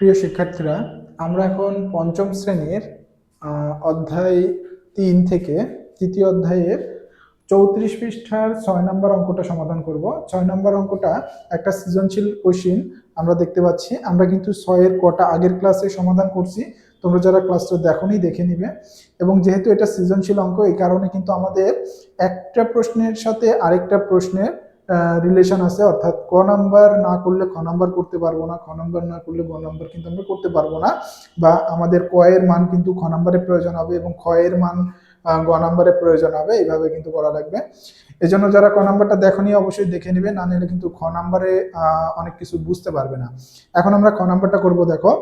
প্রিয় শিক্ষার্থীরা, আমরা এখন পঞ্চম শ্রেণীর অধ্যায় ৩ থেকে তৃতীয় অধ্যায়ের ৩৪ পৃষ্ঠার ৬ নম্বর অঙ্কটা সমাধান করব। ৬ নম্বর অঙ্কটা একটা সৃজনশীল কোশ্চিন আমরা দেখতে পাচ্ছি। আমরা কিন্তু ৬-এর কটা আগের ক্লাসে সমাধান করছি, তোমরা যারা ক্লাসটা দেখোনি দেখে নিবে। এবং যেহেতু এটা সৃজনশীল অঙ্ক, এই কারণে কিন্তু আমাদের একটা প্রশ্নের সাথে আরেকটা প্রশ্নের রিলেশন আছে, অর্থাৎ ক নাম্বার না করলে খ নাম্বার করতে পারবো না, খ নাম্বার না করলে গ নাম্বার কিন্তু আমরা করতে পারবো না, বা আমাদের ক এর মান কিন্তু খ নাম্বারে প্রয়োজন হবে এবং খ এর মান গ নাম্বারে প্রয়োজন হবে। এইভাবে কিন্তু করা লাগবে। এই জন্য যারা ক নাম্বারটা দেখোনি অবশ্যই দেখে নিবে, না নিলে কিন্তু খ নাম্বারে অনেক কিছু বুঝতে পারবে না। এখন আমরা খ নাম্বারটা করবো। দেখো,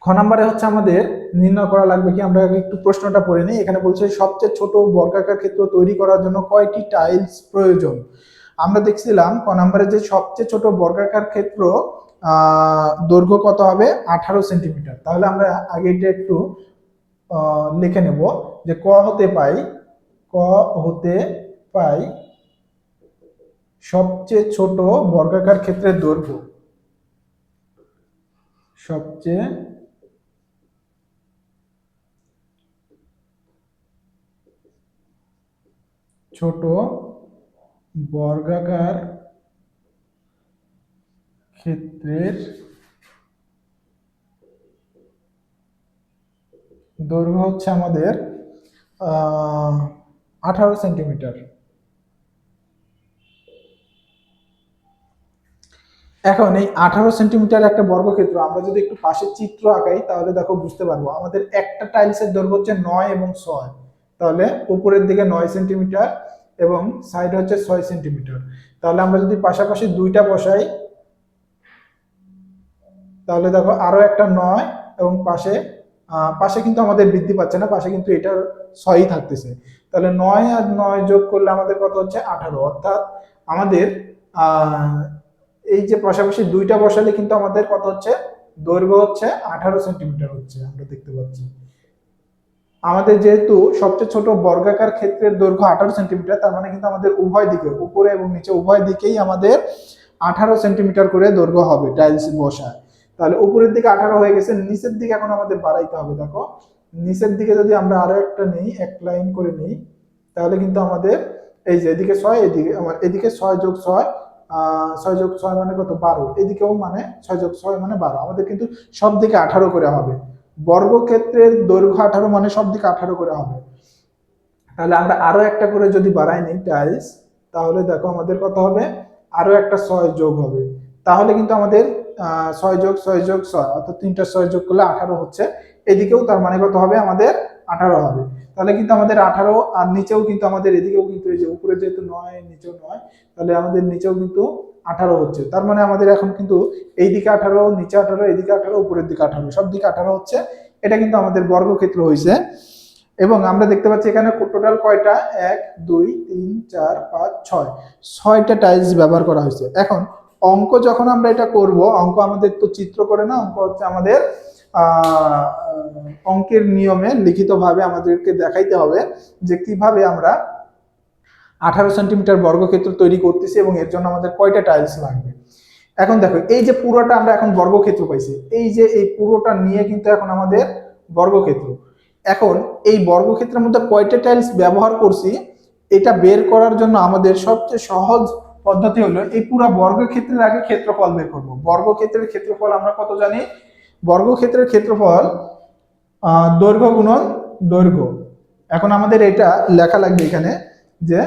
খ নাম্বারে হচ্ছে আমাদের নির্ণয় করা লাগবে কি, আমরা একটু প্রশ্নটা পড়ে নিই। এখানে বলছে সবচেয়ে ছোট বর্গাকার ক্ষেত্র তৈরি করার জন্য কয়টি টাইলস প্রয়োজন। আমরা দেখছিলাম ক নাম্বারে যে সবচেয়ে ছোট বর্গাকার ক্ষেত্র দৈর্ঘ্য কত হবে, 18 সেন্টিমিটার। তাহলে আমরা আগে এটা একটু লিখে নেব যে ক হতে পাই সবচেয়ে ছোট বর্গাকার ক্ষেত্রের দৈর্ঘ্য, সবচেয়ে ছোট বর্গাকার ক্ষেত্রের দৈর্ঘ্য হচ্ছে আমাদের 18 সেন্টিমিটার। এখন এই 18 সেন্টিমিটার একটা বর্গক্ষেত্র আমরা যদি একটু পাশের চিত্র আঁকাই তাহলে দেখো বুঝতে পারবো। আমাদের একটা টাইলসের দৈর্ঘ্য হচ্ছে 9 এবং 6, তাহলে উপরের দিকে 9 সেন্টিমিটার এবং সাইড হচ্ছে 6 সেন্টিমিটার। তাহলে আমরা যদি পাশাপাশি দুইটা বসাই তাহলে দেখো আরো একটা 9 এবং পাশে কিন্তু আমাদের বৃদ্ধি পাচ্ছে না, পাশে কিন্তু এটা 6ই থাকতেছে। তাহলে 9 আর 9 যোগ করলে আমাদের কত হচ্ছে 18। অর্থাৎ আমাদের এই যে পাশাপাশি দুইটা বসালে কিন্তু আমাদের কত হচ্ছে, দৈর্ঘ্য হচ্ছে 18 সেন্টিমিটার হচ্ছে, আমরা দেখতে পাচ্ছি। আমাদের যেহেতু সবচেয়ে ছোট বর্গাকার ক্ষেত্রের দৈর্ঘ্য 18 সেন্টিমিটার, তার মানে কিন্তু আমাদের উভয় দিকে, উপরে এবং নিচে উভয় দিকেই আমাদের 18 সেন্টিমিটার করে দৈর্ঘ্য হবে টাইলস বসায়। তাহলে উপরের দিকে 18 হয়ে গেছে, নিচের দিকে এখন আমাদের বাড়াইতে হবে। দেখো নিচের দিকে যদি আমরা আরো একটা নেই, এক লাইন করে নেই, তাহলে কিন্তু আমাদের এই যে এদিকে 6, এদিকে 6 যোগ 6, 6 যোগ 6 মানে কত, 12। এদিকেও মানে 6 যোগ 6 মানে 12। আমাদের কিন্তু সব দিকে 18 করে হবে। বর্গক্ষেত্রের দৈর্ঘ্য 18 মানে সব দিকে 18 করে হবে। তাহলে আমরা আরো একটা করে যদি বাড়াই নিই টাইলস, তাহলে দেখো আমাদের কত হবে, আরো একটা 6 যোগ হবে। তাহলে কিন্তু আমাদের 6 যোগ 6 যোগ 6 অর্থাৎ 3টা 6 যোগ করলে 18 হচ্ছে। এদিকেও তার মানে কত হবে, আমাদের 18 হবে। তাহলে কিন্তু আমাদের 18, আর নিচেও কিন্তু আমাদের এদিকেও কিন্তু এই যে উপরে যেহেতু 9 নিচেও 9, তাহলে আমাদের নিচেও কিন্তু 18 হচ্ছে। তার মানে আমাদের এখন কিন্তু এইদিকে 18, নিচে 18, এদিকে 18, উপরের দিকে 18, সব দিকে 18 হচ্ছে। এটা কিন্তু আমাদের বর্গক্ষেত্র হয়েছে। এবং আমরা দেখতে পাচ্ছি এখানে টোটাল কয়টা, 1 2 3 4 5 6, 6টা টাইলস ব্যবহার করা হয়েছে। এখন অঙ্ক যখন আমরা এটা করব, অঙ্ক আমাদের তো চিত্র করে না, অঙ্ক হচ্ছে আমাদের অঙ্কের নিয়মে লিখিতভাবে আমাদেরকে দেখাইতে হবে যে কিভাবে আমরা 18 সেন্টিমিটার বর্গক্ষেত্র তৈরি করতেছি এবং এর জন্য আমাদের কয়টা টাইলস লাগবে। এখন দেখো এই যে পুরোটা আমরা এখন বর্গক্ষেত্র পাইছি, এই যে এই পুরোটা নিয়ে কিন্তু এখন আমাদের বর্গক্ষেত্র। এখন এই বর্গক্ষেত্রের মধ্যে কয়টা টাইলস ব্যবহার করছি এটা বের করার জন্য আমাদের সবচেয়ে সহজ পদ্ধতি হলো এই পুরো বর্গক্ষেত্রের আগে ক্ষেত্রফল বের করব। বর্গক্ষেত্রের ক্ষেত্রফল আমরা কত জানি, বর্গক্ষেত্রের ক্ষেত্রফল দৈর্ঘ্য গুণন দৈর্ঘ্য। এখন আমাদের এটা লেখা লাগবে এখানে যে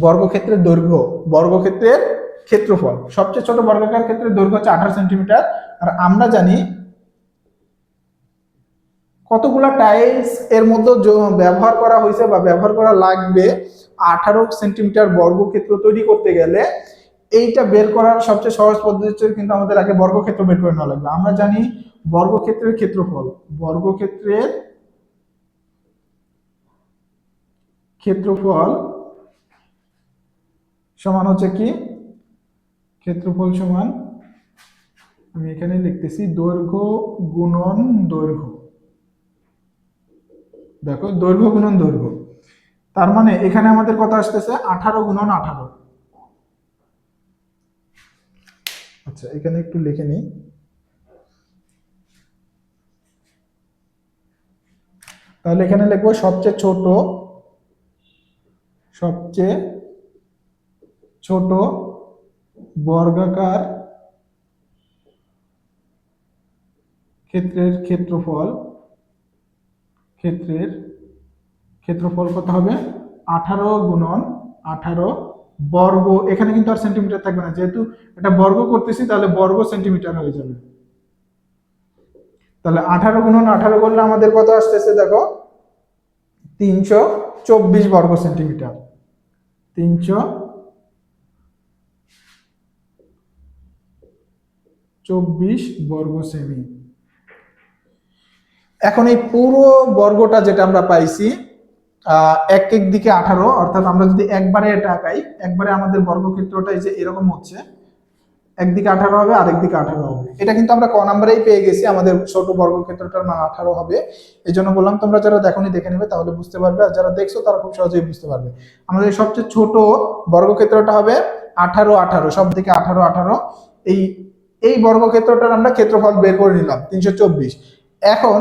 বর্গক্ষেত্রের দৈর্ঘ্য, বর্গক্ষেত্রের ক্ষেত্রফল, সবচেয়ে ছোট বর্গাকার ক্ষেত্রের দৈর্ঘ্য হচ্ছে 18 সেন্টিমিটার। আর আমরা জানি কতগুলা টাইলস এর মধ্যে ব্যবহার করা হয়েছে বা ব্যবহার করা লাগবে 18 সেন্টিমিটার বর্গক্ষেত্র তৈরি করতে গেলে। এইটা বের করার সবচেয়ে সহজ পদ্ধতি হচ্ছে কিন্তু আমাদের আগে বর্গক্ষেত্র বের করে নেওয়া লাগবে। আমরা জানি বর্গক্ষেত্রের ক্ষেত্রফল, বর্গক্ষেত্রের ক্ষেত্রফল সমান হচ্ছে কি, ক্ষেত্রফল সমান, আমি এখানে লিখতেছি দৈর্ঘ্য গুণন দৈর্ঘ্য। দেখো দৈর্ঘ্য গুণন দৈর্ঘ্য, তার মানে এখানে আমাদের কত আসতেছে, 18 গুণন 18। আচ্ছা এখানে একটু লিখে নিই, তাহলে এখানে লিখবো সবচেয়ে ছোট বর্গাকার ক্ষেত্রের ক্ষেত্রফল কত হবে? 18 × 18 বর্গ। এখানে কিন্তু আর সেন্টিমিটার থাকবে না, যেহেতু এটা বর্গ করতেছি তাহলে বর্গ সেন্টিমিটার হয়ে যাবে। তাহলে 18 × 18 করলে আমাদের কত আসতেছে দেখো, 324 বর্গ সেন্টিমিটার। 324 বর্গ সেমি। এখন এই পুরো বর্গটা যেটা আমরা পাইছি এক এক দিকে 18, অর্থাৎ আমরা যদি একবারে এটা আঁকাই, একবারে আমাদের বর্গক্ষেত্রটা এই যে এরকম হচ্ছে, একদিকে 18 হবে আর একদিকে 18 হবে। এটা কিন্তু আমরা ক নাম্বারেই পেয়ে গেছি, আমাদের ছোট বর্গক্ষেত্রটার মান 18 হবে। এই জন্য বললাম তোমরা যারা দেখোনি দেখে নেবে, তাহলে বুঝতে পারবে, আর যারা দেখছো তারা খুব সহজেই বুঝতে পারবে। আমাদের সবচেয়ে ছোট বর্গক্ষেত্রটা হবে 18 সব দিকে 18 এই বর্গক্ষেত্রটার আমরা ক্ষেত্রফল বের করে নিলাম 324। এখন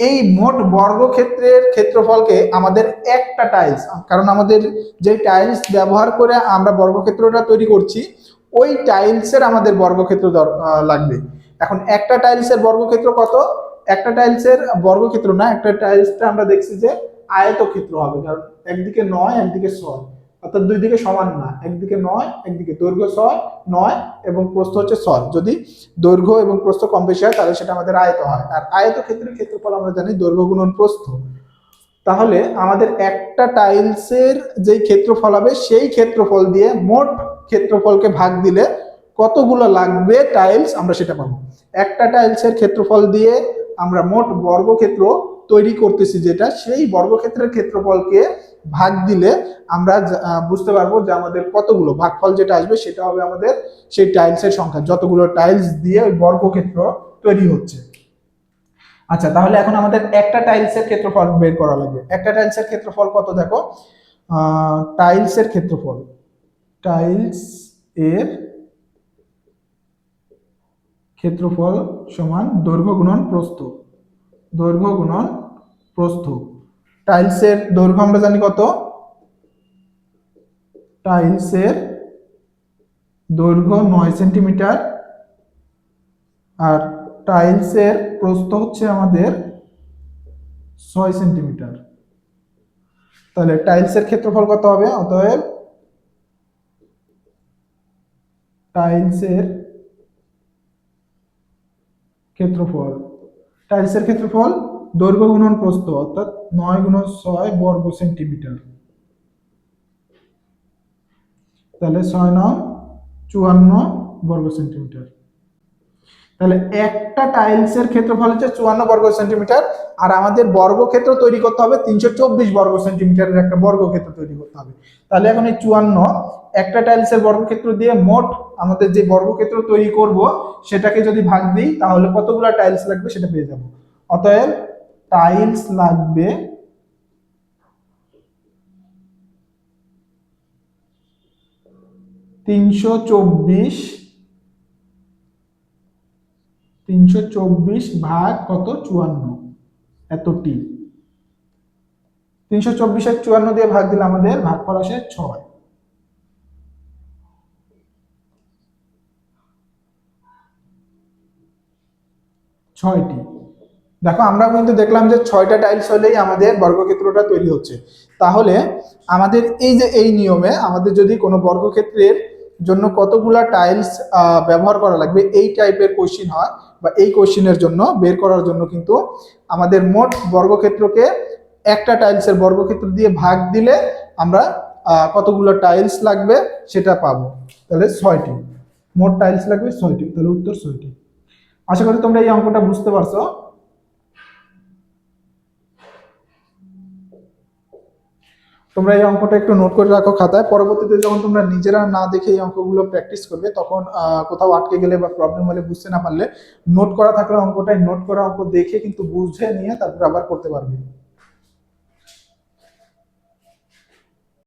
এই মোট বর্গক্ষেত্রের ক্ষেত্রফলকে আমাদের একটা টাইলস, কারণ আমাদের যে টাইলস ব্যবহার করে আমরা বর্গক্ষেত্রটা তৈরি করছি, ওই টাইলসের আমাদের বর্গক্ষেত্র লাগবে। এখন একটা টাইলসের বর্গক্ষেত্র কত? একটা টাইলসের বর্গক্ষেত্র না, একটা টাইলসটা আমরা দেখছি যে আয়তক্ষেত্র হবে, কারণ একদিকে 9 একদিকে 6, অর্থাৎ দুই দিকে সমান না, একদিকে 9 একদিকে দৈর্ঘ্য 9 এবং প্রস্থ হচ্ছে 6। যদি দৈর্ঘ্য এবং প্রস্থ কম বেশি হয় তাহলে সেটা আমাদের আয়ত হয়, আর আয়তক্ষেত্রের ক্ষেত্রফল আমরা জানি দৈর্ঘ্য গুণন প্রস্থ। তাহলে আমাদের একটা টাইলসের যেই ক্ষেত্রফল হবে সেই ক্ষেত্রফল দিয়ে মোট ক্ষেত্রফলকে ভাগ দিলে কতগুলো লাগবে টাইলস আমরা সেটা পাবো। একটা টাইলসের ক্ষেত্রফল দিয়ে আমরা মোট বর্গক্ষেত্র তৈরি করতেছি যেটা, সেই বর্গক্ষেত্রের ক্ষেত্রফলকে ভাগ দিলে আমরা বুঝতে পারবো যে আমাদের কতগুলো ভাগফল যেটা আসবে সেটা হবে আমাদের সেই টাইলসের সংখ্যা, যতগুলো টাইলস দিয়ে ওই বর্গক্ষেত্র তৈরি হচ্ছে। আচ্ছা, তাহলে এখন আমাদের একটা টাইলসের ক্ষেত্রফল বের করা লাগবে। একটা টাইলসের ক্ষেত্রফল কত দেখো, টাইলস এর ক্ষেত্রফল সমান দৈর্ঘ্য গুণন প্রস্থ। টাইলসের দৈর্ঘ্য আমরা জানি কত, টাইলসের দৈর্ঘ্য 9 সেন্টিমিটার, আর টাইলসের প্রস্থ হচ্ছে আমাদের 6 সেন্টিমিটার। তাহলে টাইলসের ক্ষেত্রফল কত হবে? অতএব টাইলসের ক্ষেত্রফল দৈর্ঘ্য গুণন প্রস্থ, অর্থাৎ 9 × 6 বর্গ সেন্টিমিটার। তাহলে 6 × 9 54 বর্গ সেন্টিমিটার। তাহলে একটা টাইলসের ক্ষেত্রফল হচ্ছে 54 বর্গ সেন্টিমিটার, আর আমাদের বর্গক্ষেত্র তৈরি করতে হবে 324 বর্গ সেন্টিমিটারের একটা বর্গক্ষেত্র তৈরি করতে হবে। তাহলে এখন এই 54 একটা টাইলসের বর্গক্ষেত্র দিয়ে মোট আমাদের যে বর্গক্ষেত্র তৈরি করব সেটাকে যদি ভাগ দিই তাহলে কতগুলো টাইলস লাগবে সেটা পেয়ে যাব। অতএব টাইলস লাগবে 324 ভাগ কত, 54, এতটি। 324 54 দিয়ে ভাগ দিলে আমাদের ভাগফল আসে 6টি। দেখো আমরা কিন্তু দেখলাম যে 6টা টাইলস হলেই আমাদের বর্গক্ষেত্রটা তৈরি হচ্ছে। তাহলে আমাদের এই যে এই নিয়মে আমাদের যদি কোনো বর্গক্ষেত্রের জন্য কতগুলা টাইলস ব্যবহার করা লাগবে এই টাইপের কোশ্চিন হয়, বা এই কোশ্চিনের জন্য বের করার জন্য কিন্তু আমাদের মোট বর্গক্ষেত্রকে একটা টাইলসের বর্গক্ষেত্র দিয়ে ভাগ দিলে আমরা কতগুলো টাইলস লাগবে সেটা পাবো। তাহলে 6টি, মোট টাইলস লাগবে 6টি। তাহলে উত্তর 6টি। আশা করি তোমরা এই অঙ্কটা বুঝতে পারছো। তোমরা এই অঙ্কটা একটু নোট করে রাখো খাতায়, পরবর্তীতে যখন তোমরা নিজেরা না দেখে এই অঙ্কগুলো প্র্যাকটিস করবে তখন কোথাও আটকে গেলে বা প্রবলেম হলে বুঝতে না পারলে নোট করা থাকলে অঙ্কটাই নোট করা অঙ্ক দেখে কিন্তু বুঝে নিয়ে তারপর আবার করতে পারবে।